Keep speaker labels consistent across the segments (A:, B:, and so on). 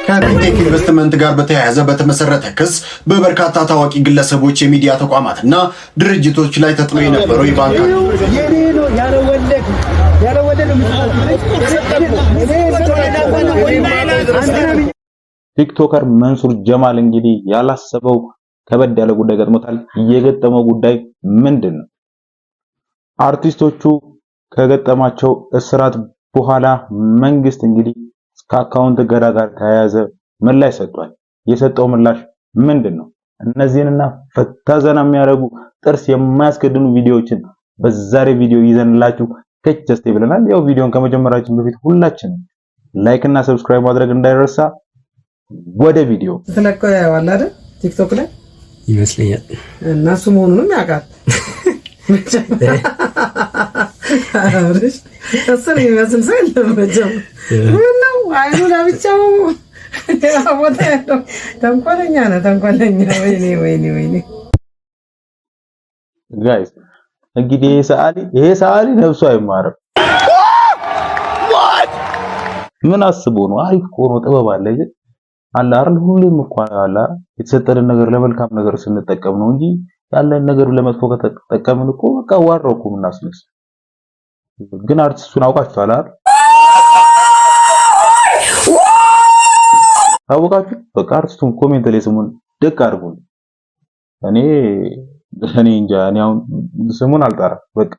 A: ከፊንቴክ ኢንቨስትመንት ጋር በተያያዘ በተመሰረተ ክስ በበርካታ ታዋቂ ግለሰቦች የሚዲያ ተቋማትና ድርጅቶች ላይ ተጥሎ የነበረው የባንክ
B: ቲክቶከር መንሱር ጀማል እንግዲህ ያላሰበው ከበድ ያለ ጉዳይ ገጥሞታል። የገጠመው ጉዳይ ምንድነው? አርቲስቶቹ ከገጠማቸው እስራት በኋላ መንግስት እንግዲህ ከአካውንት ገዳ ጋር ተያያዘ ምላሽ ሰጥቷል። የሰጠው ምላሽ ምንድነው? እነዚህንና ፈታዘና የሚያደርጉ ጥርስ የማያስከድኑ ቪዲዮዎችን በዛሬ ቪዲዮ ይዘንላችሁ ከቸስቴ ብለናል። ያው ቪዲዮን ከመጀመራችን በፊት ሁላችንም ላይክ እና ሰብስክራይብ ማድረግ እንዳይረሳ። ወደ ቪዲዮ
C: ተለቀቀ ያዋል አይደል? ቲክቶክ ላይ
D: ይመስለኛል
C: እና እሱ መሆኑንም ያውቃል። አብርሽ እሱን የሚመስል ሰው የለም መቼም። ምነው አይኑ ለብቻው ቦታ ያለው ተንኮለኛ ነው፣ ተንኮለኛ። ወይኔ
B: ጋይስ እንግዲህ ይሄ ሰዓሊ ነፍሱ አይማርም። ምን አስቦ ነው? አሪፍ እኮ ነው፣ ጥበብ አለ አለ አይደል? ሁሌም እኮ አለ የተሰጠንን ነገር ለመልካም ነገር ስንጠቀም ነው እንጂ ያለን ነገር ለመጥፎ ከተጠቀምን እኮ በቃ ዋራው እኮ ምናስነስ። ግን አርቲስቱን አውቃችኋል አይደል? አውቃችሁ በቃ አርቲስቱን ኮሜንት ላይ ስሙን ደቅ አድርጉ። እኔ እንጃ እኔ አሁን ስሙን አልጠራም። በቃ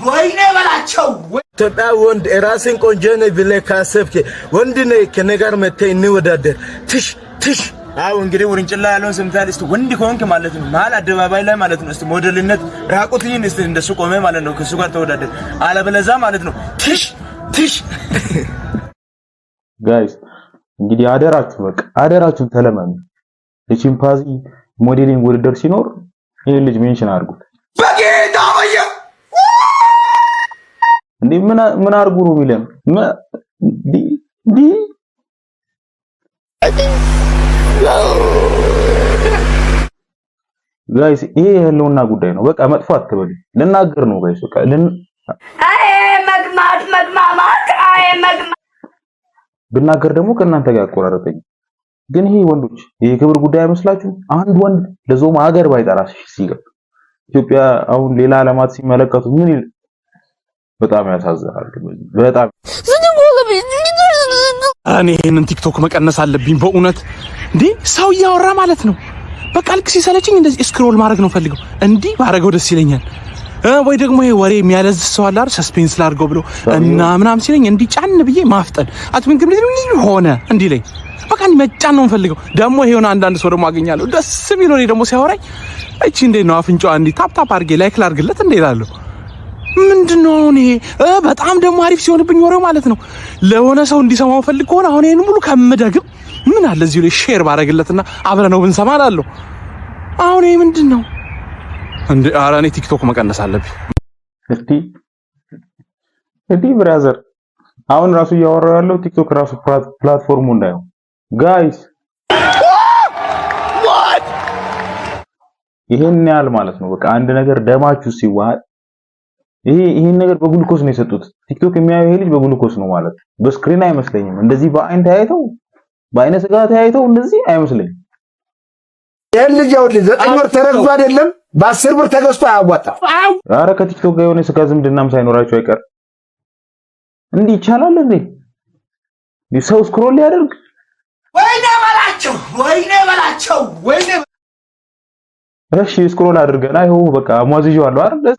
E: ወይኔ በላቸው ኢትዮጵያ ወንድ ራስን ቆንጆ ነኝ ብለህ ካሰብክ ወንድ ነኝ ከኔ ጋር መተህ እንወዳደር። ትሽ አው እንግዲህ ውርንጭላ ያለውን ሰምታል። እስቲ ወንድ ከሆንክ ማለት ነው መሀል አደባባይ ላይ ማለት ነው እስቲ ሞዴልነት ራቁትኝን እስቲ እንደሱ ቆመ ማለት ነው ከሱ ጋር ተወዳደር። አለበለዛ ማለት ነው ትሽ
B: ጋይስ እንግዲህ አደራችሁ በቃ አደራችሁን ተለመኑ። የቺምፓዚ ሞዴሊንግ ውድድር ሲኖር ይሄ ልጅ ሜንሽን አድርጉት
E: በጌታ ወየ
B: እንዴ ምን አርጉ ነው የሚለን ጋይስ ይሄ ያለውና ጉዳይ ነው። በቃ መጥፎ አትበሉ። ልናገር ነው ጋይስ በቃ ብናገር ደግሞ ከእናንተ ጋር አቆራረጠኝ። ግን ይሄ ወንዶች ይሄ ክብር ጉዳይ አይመስላችሁ? አንድ ወንድ ለዞማ ሀገር ባይጠራሽ ሲገብ ኢትዮጵያ አሁን ሌላ ዓለማት ሲመለከቱ ምን በጣም ያሳዝናል። በጣም
F: እኔ ይሄንን ቲክቶክ መቀነስ አለብኝ በእውነት። እንዴ ሰው እያወራ ማለት ነው በቃ ልክ ሲሰለችኝ እንደዚህ ስክሮል ማድረግ ነው ፈልገው እንዲህ ባረገው ደስ ይለኛል። ወይ ደግሞ ይሄ ወሬ የሚያለዝ ሰው አለ አይደል ሰስፔንስ ላድርገው ብሎ እና ምናምን ሲለኝ እንዲህ ጫን ብዬ ማፍጠን አትምን ግን ምን ሆነ እንዲህ ላይ በቃ እንዲህ መጫን ነው ፈልገው። ደግሞ ይሄውን አንዳንድ ሰው ደግሞ አገኛለሁ ደስ የሚለው እኔ ደግሞ ሲያወራኝ እቺ እንዴት ነው አፍንጫዋ እንዲህ ታፕ ታፕ አድርጌ ላይክ ላድርግለት እንዴ እላለሁ። ምንድነው ይሄ? በጣም ደግሞ አሪፍ ሲሆንብኝ ወሬው ማለት ነው ለሆነ ሰው እንዲሰማው ፈልግ ከሆነ አሁን ይሄን ሙሉ ከምደግም ምን አለ እዚህ ላይ ሼር ባረግለትና አብረነው ብንሰማ አላለሁ። አሁን ይሄ ምንድነው እንዴ? ኧረ እኔ ቲክቶክ መቀነስ አለብኝ።
B: እስቲ ብራዘር አሁን ራሱ እያወራው ያለው ቲክቶክ ራሱ ፕላትፎርሙ እንዳይሆን ጋይስ ይሄን ያህል ማለት ነው። በቃ አንድ ነገር ደማችሁ ሲዋሃድ ይሄን ነገር በግሉኮስ ነው የሰጡት። ቲክቶክ የሚያየው ይሄ ልጅ በግሉኮስ ነው ማለት በስክሪን አይመስለኝም። እንደዚህ በአይን ተያይተው በአይነ ስጋ ተያይተው እንደዚህ አይመስለኝም።
E: ይሄን ልጅ ያው 9 ወር ተረግዞ አይደለም በ10 ብር ተገዝቶ አያዋጣም።
B: ኧረ ከቲክቶክ ጋር የሆነ ስጋ ዝምድናም ሳይኖራቸው አይቀር እንዲህ ይቻላል እንዴ? ሰው ስክሮል ያደርግ ወይኔ በላቸው እሺ ስክሮል አድርገና ይኸው በቃ ሟዝዤዋለሁ አይደል?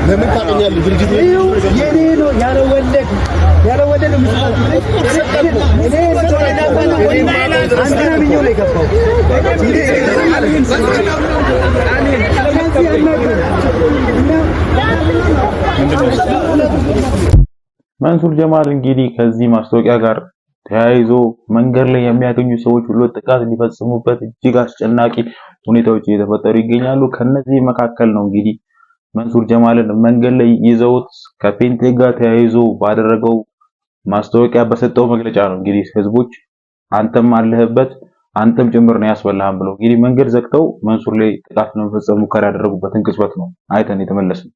A: ለምን ታቀኛለህ? ድርጅት የኔ ነው ያለወለድ
B: መንሱር ጀማል እንግዲህ ከዚህ ማስታወቂያ ጋር ተያይዞ መንገድ ላይ የሚያገኙ ሰዎች ሁሉ ጥቃት ሊፈጽሙበት እጅግ አስጨናቂ ሁኔታዎች እየተፈጠሩ ይገኛሉ። ከነዚህ መካከል ነው እንግዲህ መንሱር ጀማልን መንገድ ላይ ይዘውት ከፔንቴ ጋር ተያይዞ ባደረገው ማስታወቂያ በሰጠው መግለጫ ነው እንግዲህ ህዝቦች አንተም አለህበት አንተም ጭምር ነው ያስበላህም ብለው እንግዲህ መንገድ ዘግተው መንሱር ላይ ጥቃት ለመፈጸም ሙከራ ያደረጉበትን ቅጽበት ነው አይተን የተመለስን።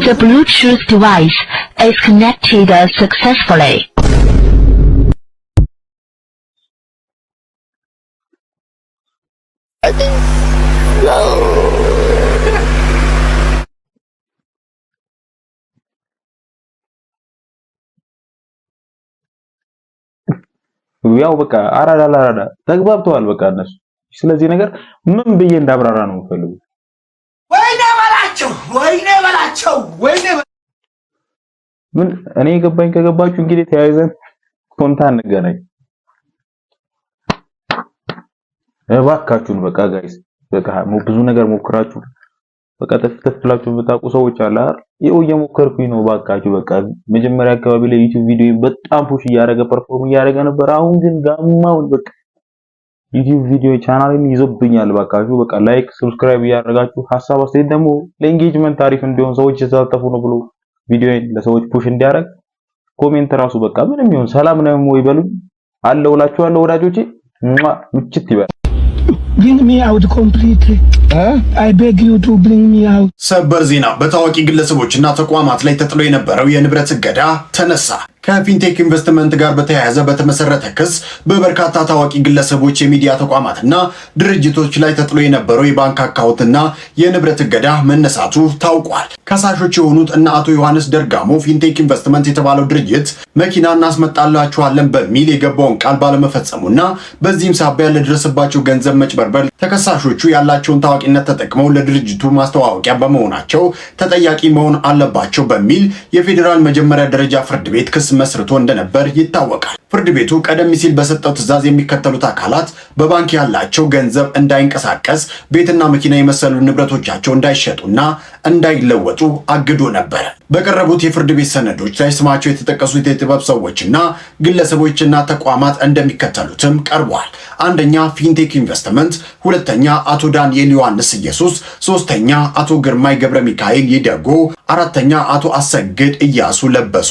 D: The Bluetooth device is connected successfully.
B: ያው በቃ አራዳ ተግባብተዋል በቃ እነሱ። ስለዚህ ነገር ምን ብዬ እንዳብራራ ነው የምፈልገው? ምን እኔ ገባኝ። ከገባችሁ እንግዲህ ተያይዘን ኮንታ እንገናኝ እባካችሁን። በቃ ጋይስ በቃ ብዙ ነገር ሞክራችሁ በቃ ተፍተፍላችሁ ብታውቁ ሰዎች አለ አይደል? ይኸው እየሞከርኩኝ ነው። እባካችሁ በቃ መጀመሪያ አካባቢ ላይ ዩቲዩብ ቪዲዮ በጣም ፑሽ እያደረገ ፐርፎርም እያደረገ ነበር። አሁን ግን ጋማውን በቃ ዩቲዩብ ቪዲዮ ቻናልን ይዞብኛል። እባካችሁ በቃ ላይክ ሰብስክራይብ እያደረጋችሁ ሐሳብ አስተያየት ደግሞ ለኢንጌጅመንት ታሪፍ እንዲሆን ሰዎች የተሳተፉ ነው ብሎ ቪዲዮን ለሰዎች ፑሽ እንዲያደርግ ኮሜንት ራሱ በቃ ምንም ይሁን ሰላም ነው ወይ በሉኝ አለውላችኋለሁ ወዳጆቼ ምችት ይበል።
G: Bring me out completely. I beg you to bring me out.
A: ሰበር ዜና በታዋቂ ግለሰቦችና ተቋማት ላይ ተጥሎ የነበረው የንብረት እገዳ ተነሳ። ከፊንቴክ ኢንቨስትመንት ጋር በተያያዘ በተመሰረተ ክስ በበርካታ ታዋቂ ግለሰቦች የሚዲያ ተቋማትና ድርጅቶች ላይ ተጥሎ የነበረው የባንክ አካውንትና የንብረት እገዳ መነሳቱ ታውቋል። ከሳሾች የሆኑት እና አቶ ዮሐንስ ደርጋሞ ፊንቴክ ኢንቨስትመንት የተባለው ድርጅት መኪና እናስመጣላችኋለን በሚል የገባውን ቃል ባለመፈጸሙና በዚህም ሳቢያ ለደረሰባቸው ገንዘብ መጭበርበር ተከሳሾቹ ያላቸውን ታዋቂነት ተጠቅመው ለድርጅቱ ማስተዋወቂያ በመሆናቸው ተጠያቂ መሆን አለባቸው በሚል የፌዴራል መጀመሪያ ደረጃ ፍርድ ቤት ክስ መስርቶ እንደነበር ይታወቃል። ፍርድ ቤቱ ቀደም ሲል በሰጠው ትዕዛዝ የሚከተሉት አካላት በባንክ ያላቸው ገንዘብ እንዳይንቀሳቀስ፣ ቤትና መኪና የመሰሉ ንብረቶቻቸው እንዳይሸጡና እንዳይለወጡ አግዶ ነበር። በቀረቡት የፍርድ ቤት ሰነዶች ላይ ስማቸው የተጠቀሱት የጥበብ ሰዎችና ግለሰቦችና ተቋማት እንደሚከተሉትም ቀርቧል። አንደኛ ፊንቴክ ኢንቨስትመንት፣ ሁለተኛ አቶ ዳንኤል ዮሐንስ ኢየሱስ፣ ሶስተኛ አቶ ግርማይ ገብረ ሚካኤል ይደጎ፣ አራተኛ አቶ አሰግድ እያሱ ለበሶ፣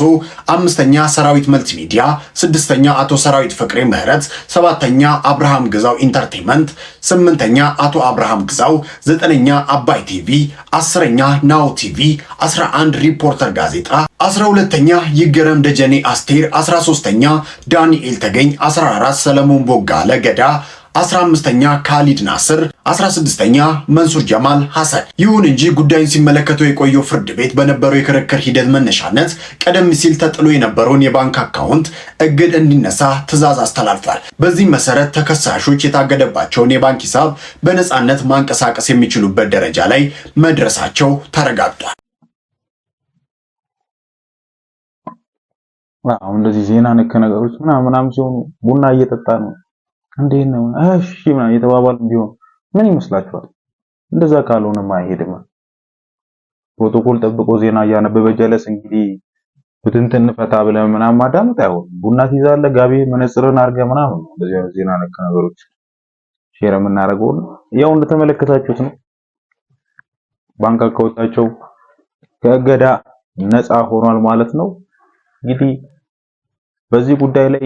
A: አምስተኛ ሰራዊት መልቲሚዲያ፣ ስድስተኛ አቶ ሰራዊት ፍቅሬ ምህረት፣ ሰባተኛ አብርሃም ግዛው ኢንተርቴይንመንት፣ ስምንተኛ አቶ አብርሃም ግዛው፣ ዘጠነኛ አባይ ቲቪ፣ አስረኛ ናው ቲቪ፣ 11 ሪፖርተር ጋዜጣ፣ 12ኛ ይገረም ደጀኔ አስቴር፣ 13ኛ ዳንኤል ተገኝ፣ 14 ሰለሞን ቦጋለ ገዳ፣ 15ኛ ካሊድ ናስር፣ 16ኛ መንሱር ጀማል ሐሰን። ይሁን እንጂ ጉዳዩን ሲመለከተው የቆየው ፍርድ ቤት በነበረው የክርክር ሂደት መነሻነት ቀደም ሲል ተጥሎ የነበረውን የባንክ አካውንት እግድ እንዲነሳ ትዕዛዝ አስተላልፏል። በዚህ መሰረት ተከሳሾች የታገደባቸውን የባንክ ሂሳብ በነፃነት ማንቀሳቀስ የሚችሉበት ደረጃ ላይ መድረሳቸው ተረጋግጧል።
B: አሁን እንደዚህ ዜና ነክ ነገሮች ምናምን ሲሆኑ ቡና እየጠጣ ነው እንዴት ነው እሺ ምናምን እየተባባሉ ቢሆን ምን ይመስላችኋል? እንደዛ ካልሆነማ አይሄድም። ፕሮቶኮል ጠብቆ ዜና እያነበበ ጀለስ እንግዲህ ብትንትን ፈታ ብለህ ምናምን ማዳመጥ አይሆን። ቡና ትይዛለህ፣ ጋቢ መነጽርን አድርገህ ምናምን ነው እንደዚህ አይነት ዜና ነክ ነገሮች ሼር የምናደርገው። ያው እንደተመለከታችሁት ነው ባንክ አካውንታቸው ከእገዳ ነፃ ሆኗል ማለት ነው። እንግዲህ በዚህ ጉዳይ ላይ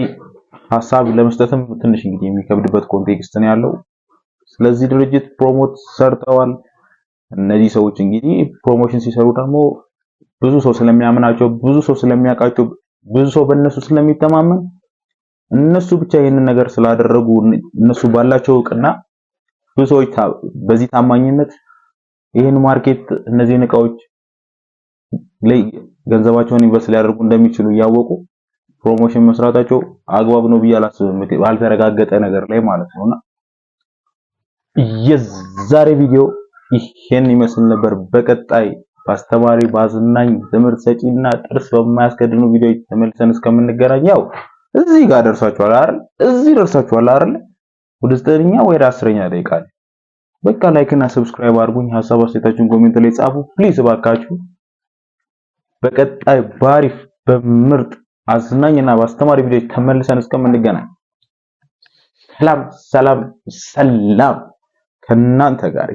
B: ሐሳብ ለመስጠትም ትንሽ እንግዲህ የሚከብድበት ኮንቴክስት ነው ያለው። ስለዚህ ድርጅት ፕሮሞት ሰርተዋል። እነዚህ ሰዎች እንግዲህ ፕሮሞሽን ሲሰሩ ደግሞ ብዙ ሰው ስለሚያምናቸው፣ ብዙ ሰው ስለሚያውቃቸው፣ ብዙ ሰው በእነሱ ስለሚተማመን እነሱ ብቻ ይህንን ነገር ስላደረጉ እነሱ ባላቸው እውቅና ብዙ ሰዎች በዚህ ታማኝነት ይህን ማርኬት እነዚህን እቃዎች ላይ ገንዘባቸውን ኢንቨስት ሊያደርጉ እንደሚችሉ እያወቁ ፕሮሞሽን መስራታቸው አግባብ ነው ብዬ አላስብም፣ ባልተረጋገጠ ነገር ላይ ማለት ነውና የዛሬ ቪዲዮ ይሄን ይመስል ነበር። በቀጣይ በአስተማሪ ባዝናኝ ትምህርት ሰጪና ጥርስ በማያስከድኑ ቪዲዮዎች ተመልሰን እስከምንገናኝ ያው እዚህ ጋር ደርሳችኋል አይደል? እዚህ ደርሳችኋል አይደል? ወደ 9ኛ ወይ 10ኛ ደቂቃ በቃ ላይክ እና ሰብስክራይብ አድርጉኝ። ሐሳብ አስተያየታችሁን ኮሜንት ላይ ጻፉ ፕሊዝ እባካችሁ። በቀጣይ ባሪፍ በምርጥ አዝናኝና በአስተማሪ ቪዲዮ ተመልሰን እስከምንገናኝ ሰላም ከናንተ ጋር